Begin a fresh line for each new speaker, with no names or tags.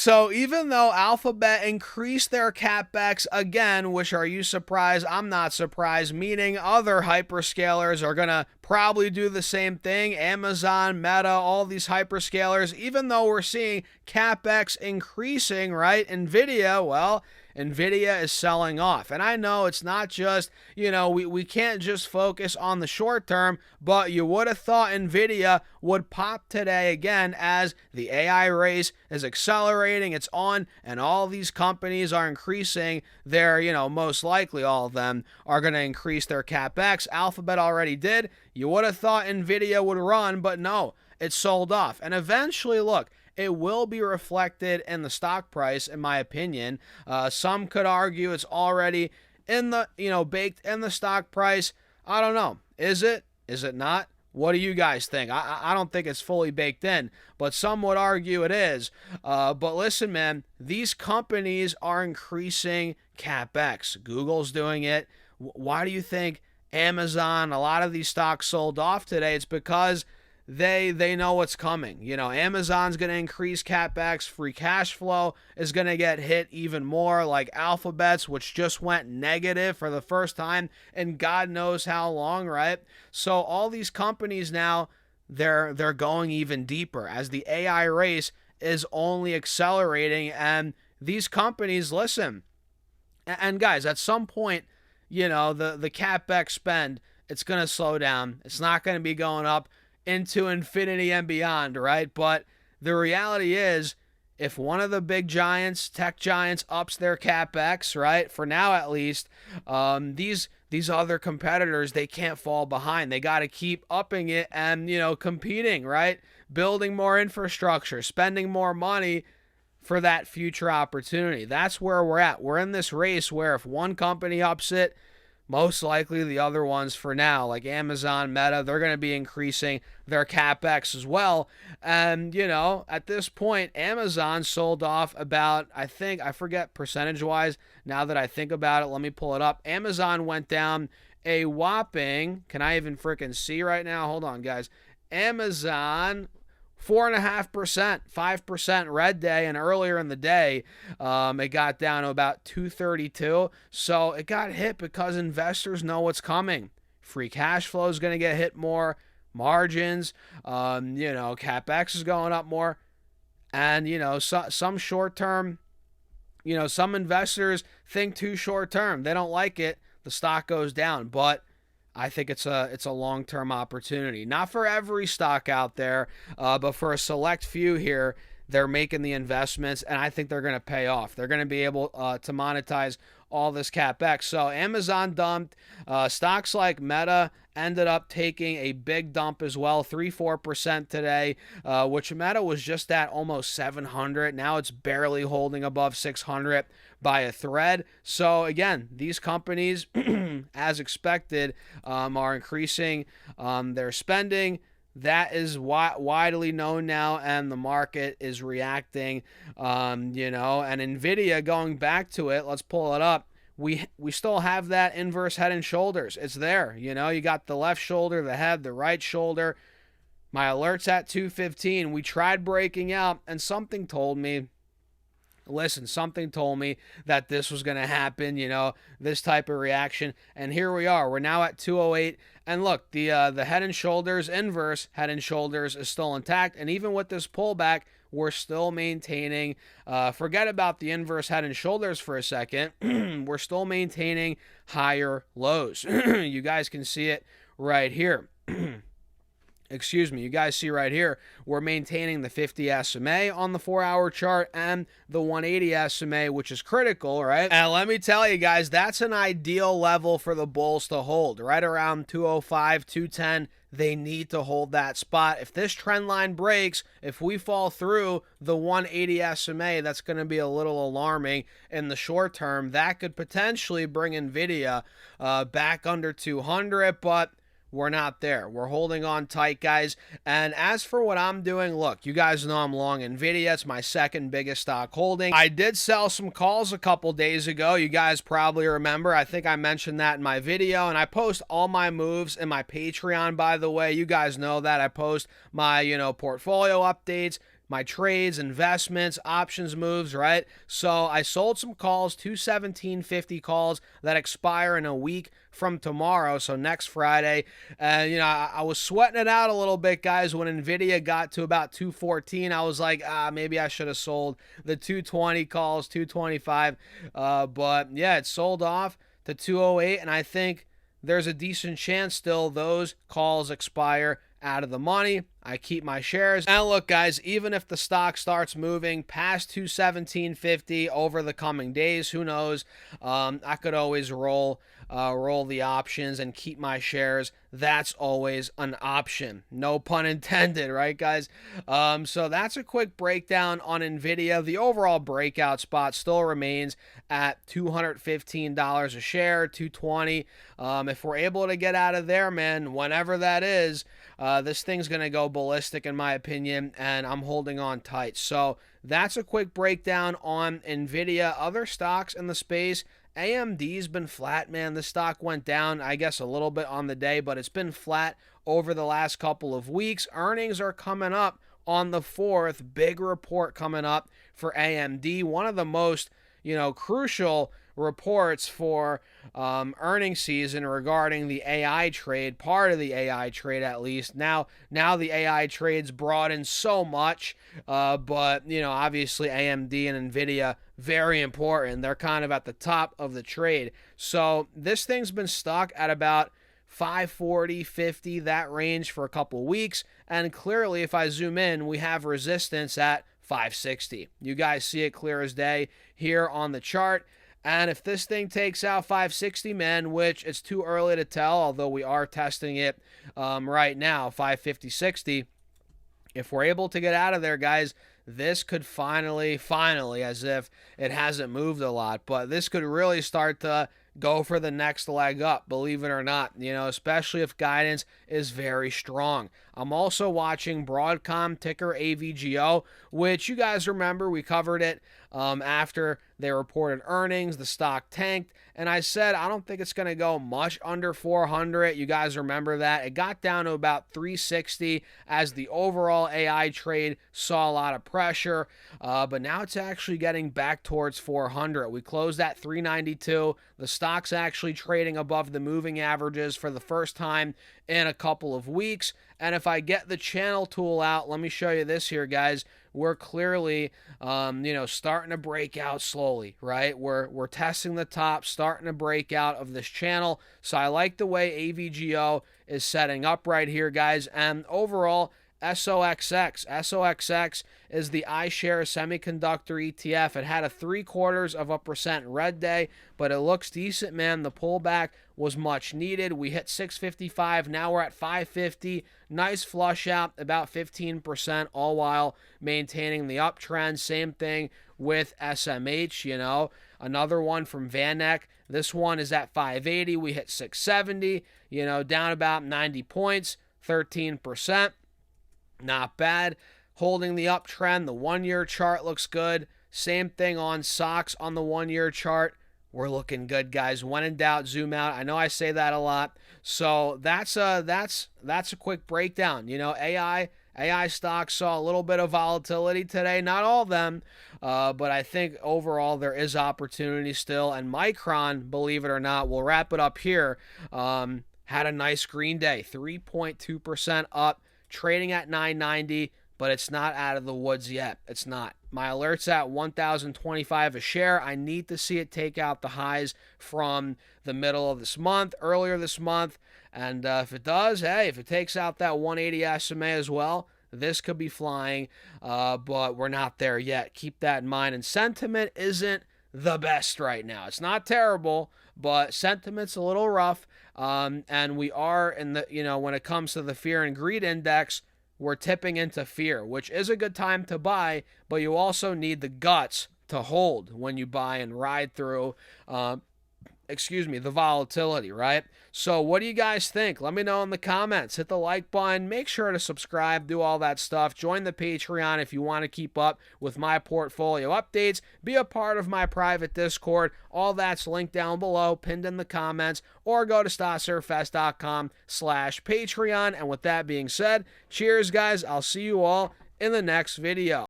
So even though Alphabet increased their capex again, which are you surprised? I'm not surprised, meaning other hyperscalers are going to probably do the same thing. Amazon, Meta, all these hyperscalers, even though we're seeing capex increasing, right? Nvidia, well, Nvidia is selling off. And I know it's not just, we can't just focus on the short term, but you would have thought Nvidia would pop today again as the AI race is accelerating. It's on, and all these companies are increasing their, most likely all of them are going to increase their capex. Alphabet already did. You would have thought Nvidia would run, but no, it sold off. And eventually, look, it will be reflected in the stock price, in my opinion. Some could argue it's already in the, baked in the stock price. I don't know. Is it? Is it not? What do you guys think? I don't think it's fully baked in, but some would argue it is. But listen, man, these companies are increasing capex. Google's doing it. Why do you think Amazon, a lot of these stocks sold off today? It's because they know what's coming. Amazon's going to increase capex. Free cash flow is going to get hit even more, like Alphabet's, which just went negative for the first time in God knows how long, right? So all these companies now, they're going even deeper as the AI race is only accelerating. And these companies, listen, and guys, at some point, the capex spend, it's going to slow down. It's not going to be going up into infinity and beyond, right? But the reality is, if one of the big giants, tech giants, ups their capex, right, for now at least, these other competitors, they can't fall behind. They got to keep upping it and, competing, right? Building more infrastructure, spending more money for that future opportunity. That's where we're at. We're in this race where if one company ups it, most likely the other ones for now, like Amazon, Meta, they're going to be increasing their capex as well. And, at this point, Amazon sold off about, I forget percentage-wise. Now that I think about it, let me pull it up. Amazon went down a whopping, can I even freaking see right now? Hold on, guys. Amazon 4.5%, 5% red day, and earlier in the day, it got down to about 232. So it got hit because investors know what's coming. Free cash flow is going to get hit more. Margins, capex is going up more. And, some short term, some investors think too short term. They don't like it. The stock goes down. But I think it's a long-term opportunity. Not for every stock out there, but for a select few here, they're making the investments, and I think they're going to pay off. They're going to be able to monetize all this capex. So Amazon dumped. Stocks like Meta ended up taking a big dump as well, 3-4% today, which Meta was just at almost 700. Now it's barely holding above 600 by a thread. So again, these companies, as expected, are increasing their spending. That is widely known now, and the market is reacting. And Nvidia, going back to it, let's pull it up. We still have that inverse head and shoulders. It's there. You got the left shoulder, the head, the right shoulder. My alert's at 215. We tried breaking out, and something told me that this was going to happen, this type of reaction. And here we are. We're now at 208. And look, the head and shoulders, inverse head and shoulders is still intact. And even with this pullback, we're still maintaining, forget about the inverse head and shoulders for a second. We're still maintaining higher lows. You guys can see it right here. Excuse me, you guys see right here, we're maintaining the 50 SMA on the 4-hour chart and the 180 SMA, which is critical, right? And let me tell you guys, that's an ideal level for the bulls to hold, right around 205, 210. They need to hold that spot. If this trend line breaks, if we fall through the 180 SMA, that's going to be a little alarming in the short term. That could potentially bring Nvidia back under 200, but we're not there. We're holding on tight, guys. And as for what I'm doing, look, you guys know I'm long Nvidia. It's my second biggest stock holding. I did sell some calls a couple days ago. You guys probably remember. I think I mentioned that in my video. And I post all my moves in my Patreon, by the way. You guys know that. I post my, portfolio updates, my trades, investments, options moves, right? So I sold some calls, 217.50 calls that expire in a week from tomorrow, so next Friday. And I was sweating it out a little bit, guys. When Nvidia got to about 214, I was like, maybe I should have sold the 220 calls, 225. But yeah, it sold off to 208, and I think there's a decent chance still those calls expire out of the money. I keep my shares. And look, guys, even if the stock starts moving past 217.50 over the coming days, who knows? I could always roll the options and keep my shares. That's always an option. No pun intended, right, guys? So that's a quick breakdown on Nvidia. The overall breakout spot still remains at $215 a share, 220. If we're able to get out of there, man, whenever that is, this thing's going to go ballistic in my opinion, and I'm holding on tight. So that's a quick breakdown on Nvidia. Other stocks in the space, AMD's been flat, man. The stock went down, I guess, a little bit on the day, but it's been flat over the last couple of weeks. Earnings are coming up on the 4th. Big report coming up for AMD. One of the most, crucial reports for earnings season regarding the AI trade, part of the AI trade at least. Now the AI trade's broadened so much, but obviously AMD and Nvidia, very important. They're kind of at the top of the trade. So this thing's been stuck at about 540, 50, that range for a couple weeks, and clearly if I zoom in, we have resistance at 560. You guys see it clear as day here on the chart. And if this thing takes out 560, man, which it's too early to tell, although we are testing it right now, 550, 60, if we're able to get out of there, guys, this could finally, as if it hasn't moved a lot, but this could really start to go for the next leg up, believe it or not, especially if guidance is very strong. I'm also watching Broadcom, ticker AVGO, which you guys remember we covered it after they reported earnings. The stock tanked, and I said I don't think it's going to go much under 400. You guys remember that. It got down to about 360 as the overall AI trade saw a lot of pressure, but now it's actually getting back towards 400. We closed at 392. The stock's actually trading above the moving averages for the first time in a couple of weeks. And if I get the channel tool out, let me show you this here, guys. We're clearly, starting to break out slowly, right? We're testing the top, starting to break out of this channel. So I like the way AVGO is setting up right here, guys. And overall, SOXX is the iShares Semiconductor ETF. It had a 0.75% red day, but it looks decent, man. The pullback was much needed. We hit 655. Now we're at 550. Nice flush out, about 15%, all while maintaining the uptrend. Same thing with SMH, Another one from VanEck. This one is at 580. We hit 670, down about 90 points, 13%. Not bad. Holding the uptrend. The 1-year chart looks good. Same thing on SOX on the 1-year chart. We're looking good, guys. When in doubt, zoom out. I know I say that a lot. So that's a quick breakdown. AI stocks saw a little bit of volatility today. Not all of them, but I think overall there is opportunity still. And Micron, believe it or not, we'll wrap it up here, had a nice green day. 3.2% up. Trading at 990, but it's not out of the woods yet. It's not. My alert's at 1,025 a share. I need to see it take out the highs from the middle of this month, earlier this month. And if it does, hey, if it takes out that 180 SMA as well, this could be flying, but we're not there yet. Keep that in mind. And sentiment isn't the best right now. It's not terrible, but sentiment's a little rough. And we are in the, when it comes to the fear and greed index, we're tipping into fear, which is a good time to buy, but you also need the guts to hold when you buy and ride through, the volatility, right? So what do you guys think? Let me know in the comments. Hit the like button. Make sure to subscribe. Do all that stuff. Join the Patreon if you want to keep up with my portfolio updates. Be a part of my private Discord. All that's linked down below, pinned in the comments, or go to stotsurfest.com/Patreon. And with that being said, cheers, guys. I'll see you all in the next video.